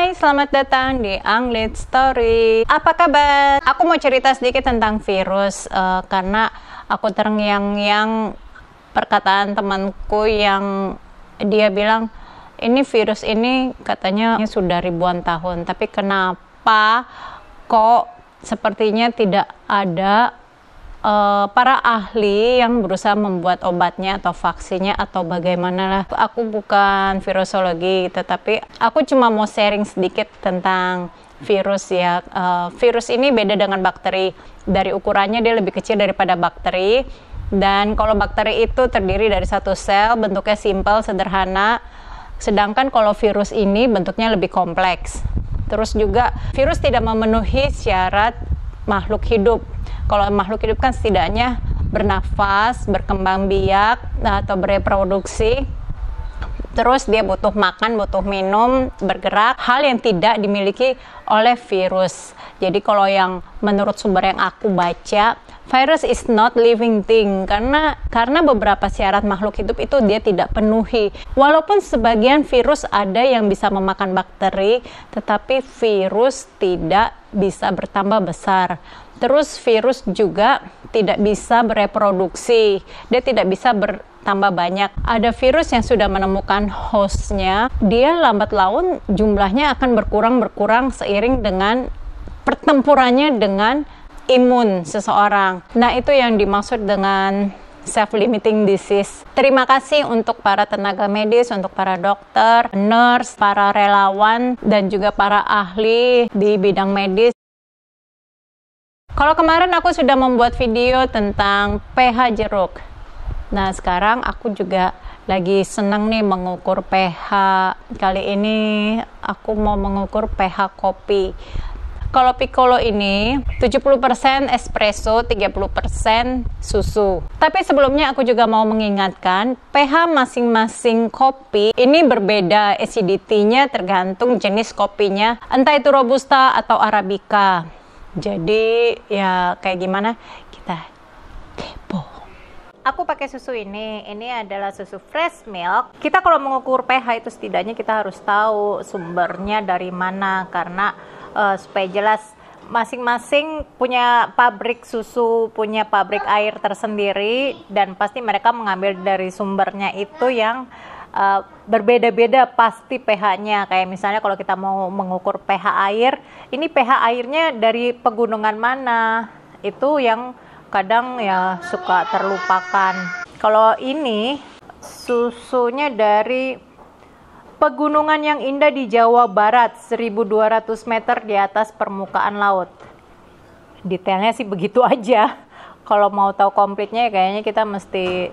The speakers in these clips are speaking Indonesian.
Hai, selamat datang di Anglit Story. Apa kabar? Aku mau cerita sedikit tentang virus karena aku terngiang-ngiang perkataan temanku yang dia bilang ini virus ini katanya sudah ribuan tahun, tapi kenapa kok sepertinya tidak ada para ahli yang berusaha membuat obatnya atau vaksinnya atau bagaimana lah. Aku bukan virusologi, tetapi aku cuma mau sharing sedikit tentang virus ya. Virus ini beda dengan bakteri. Dari ukurannya dia lebih kecil daripada bakteri. Dan kalau bakteri itu terdiri dari satu sel, bentuknya simpel, sederhana. Sedangkan kalau virus ini bentuknya lebih kompleks. Terus juga virus tidak memenuhi syarat makhluk hidup. Kalau makhluk hidup kan setidaknya bernafas, berkembang biak, atau bereproduksi. Terus dia butuh makan, butuh minum, bergerak, hal yang tidak dimiliki oleh virus. Jadi kalau yang menurut sumber yang aku baca, virus is not living thing karena beberapa syarat makhluk hidup itu dia tidak penuhi. Walaupun sebagian virus ada yang bisa memakan bakteri, tetapi virus tidak bisa bertambah besar. Terus virus juga tidak bisa bereproduksi, dia tidak bisa bertambah banyak. Ada virus yang sudah menemukan hostnya, dia lambat laun jumlahnya akan berkurang seiring dengan pertempurannya dengan imun seseorang. Nah, itu yang dimaksud dengan self-limiting disease. Terima kasih untuk para tenaga medis, untuk para dokter, nurse, para relawan, dan juga para ahli di bidang medis. Kalau kemarin aku sudah membuat video tentang pH jeruk. Nah, sekarang aku juga lagi senang nih mengukur pH. Kali ini aku mau mengukur pH kopi. Kalau Piccolo ini 70% espresso, 30% susu. Tapi sebelumnya aku juga mau mengingatkan, pH masing-masing kopi ini berbeda acidity-nya tergantung jenis kopinya, entah itu robusta atau arabica. Jadi ya kayak gimana kita kepo. Aku pakai susu ini adalah susu fresh milk. Kita kalau mengukur pH itu setidaknya kita harus tahu sumbernya dari mana, karena supaya jelas masing-masing punya pabrik susu, punya pabrik air tersendiri, dan pasti mereka mengambil dari sumbernya itu yang berbeda-beda pasti pH-nya. Kayak misalnya kalau kita mau mengukur pH air, ini pH airnya dari pegunungan mana, itu yang kadang ya suka terlupakan. Kalau ini susunya dari pegunungan yang indah di Jawa Barat, 1200 meter di atas permukaan laut. Detailnya sih begitu aja. Kalau mau tahu komplitnya kayaknya kita mesti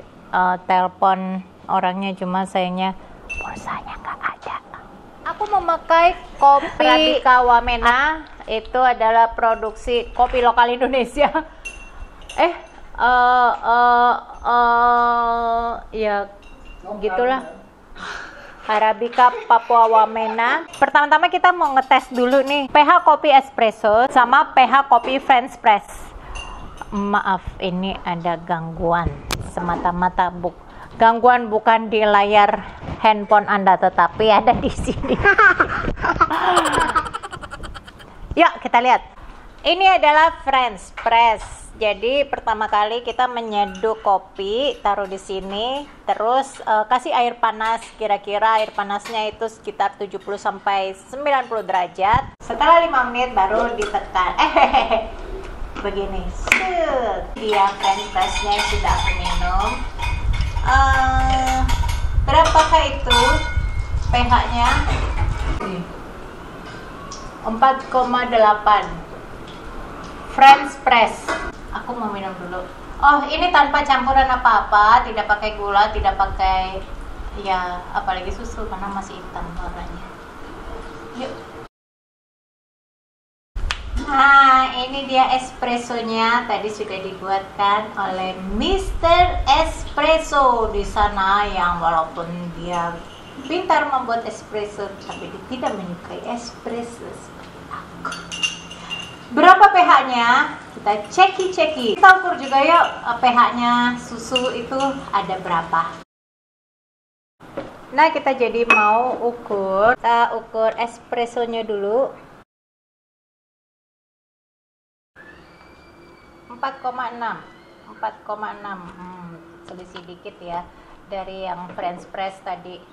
telepon orangnya, cuma sayangnya pulsanya nggak ada. Aku memakai kopi Arabica Wamena. Itu adalah produksi kopi lokal Indonesia. Ya gitulah. Arabica Papua Wamena. Pertama-tama kita mau ngetes dulu nih pH kopi espresso sama pH kopi French press. Maaf, ini ada gangguan semata-mata gangguan bukan di layar handphone Anda, tetapi ada di sini. Yuk kita lihat. Ini adalah French press. Jadi pertama kali kita menyeduh kopi, taruh di sini, terus kasih air panas. Kira-kira air panasnya itu sekitar 70 sampai 90 derajat. Setelah 5 menit baru ditekan. Begini. Dia French pressnya sudah aku minum. Berapakah itu pH-nya? 4,8. French press. Aku mau minum dulu. Oh, ini tanpa campuran apa-apa, tidak pakai gula, tidak pakai ya apalagi susu karena masih hitam warnanya. Yuk. Nah, ini dia espressonya. Tadi sudah dibuatkan oleh Mr. Espresso di sana, yang walaupun dia pintar membuat espresso, tapi dia tidak menyukai espresso seperti aku. Berapa pH-nya? Kita ceki. Kita ukur juga yuk pH-nya susu itu ada berapa. Nah, kita jadi mau ukur. Kita ukur espressonya dulu. 4,6. 4,6. Selisih dikit ya dari yang French press tadi.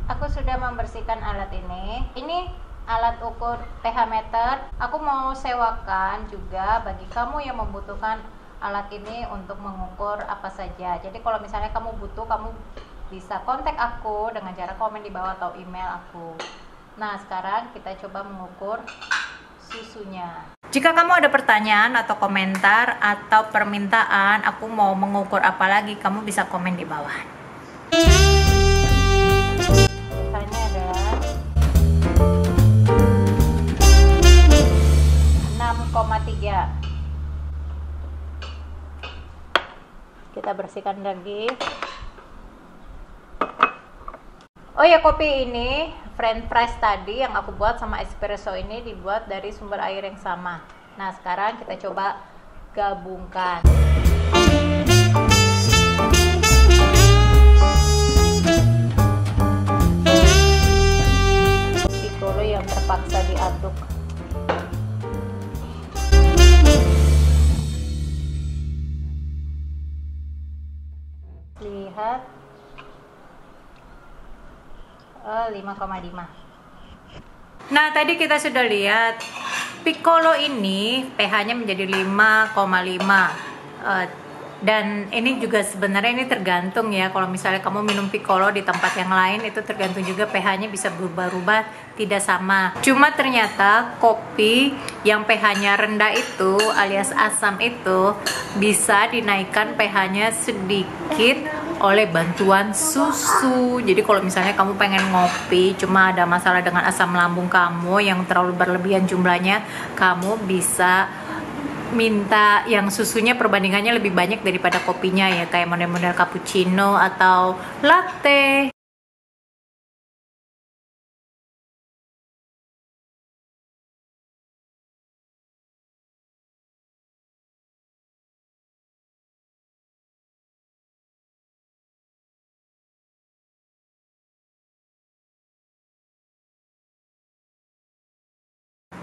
Aku sudah membersihkan alat ini. Ini alat ukur pH meter. Aku mau sewakan juga bagi kamu yang membutuhkan alat ini untuk mengukur apa saja. Jadi kalau misalnya kamu butuh, kamu bisa kontak aku dengan cara komen di bawah atau email aku. Nah, sekarang kita coba mengukur susunya. Jika kamu ada pertanyaan atau komentar atau permintaan aku mau mengukur apa lagi, kamu bisa komen di bawah. Misalnya adalah 6,3. Kita bersihkan lagi. Oh ya, kopi ini French press tadi yang aku buat sama espresso ini dibuat dari sumber air yang sama. Nah, sekarang kita coba gabungkan. Piccolo yang terpaksa diaduk. Lihat. 5,5. Nah, tadi kita sudah lihat Piccolo ini pH-nya menjadi 5,5. Dan ini juga sebenarnya ini tergantung ya. Kalau misalnya kamu minum Piccolo di tempat yang lain, itu tergantung juga pH-nya bisa berubah-ubah, tidak sama. Cuma ternyata kopi yang pH-nya rendah itu alias asam itu bisa dinaikkan pH-nya sedikit oleh bantuan susu. Jadi kalau misalnya kamu pengen ngopi cuma ada masalah dengan asam lambung kamu yang terlalu berlebihan jumlahnya, kamu bisa minta yang susunya perbandingannya lebih banyak daripada kopinya ya, kayak model-model cappuccino atau latte.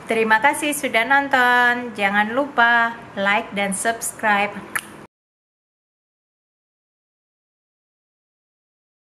Terima kasih sudah nonton. Jangan lupa like dan subscribe.